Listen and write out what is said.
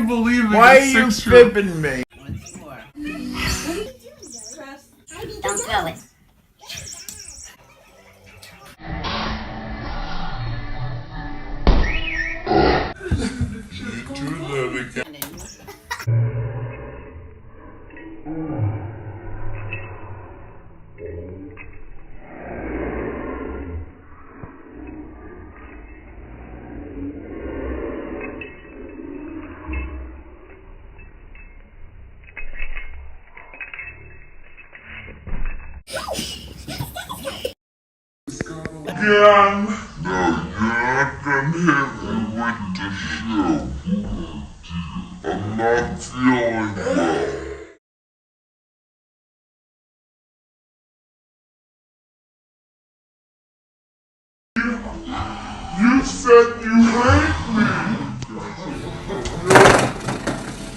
believing Why a are you 6-year-old. fibbing me? Once more. Don't throw it. You do that again. Again. No, you're not gonna hit me with the shoe. I'm not feeling well. You said you hate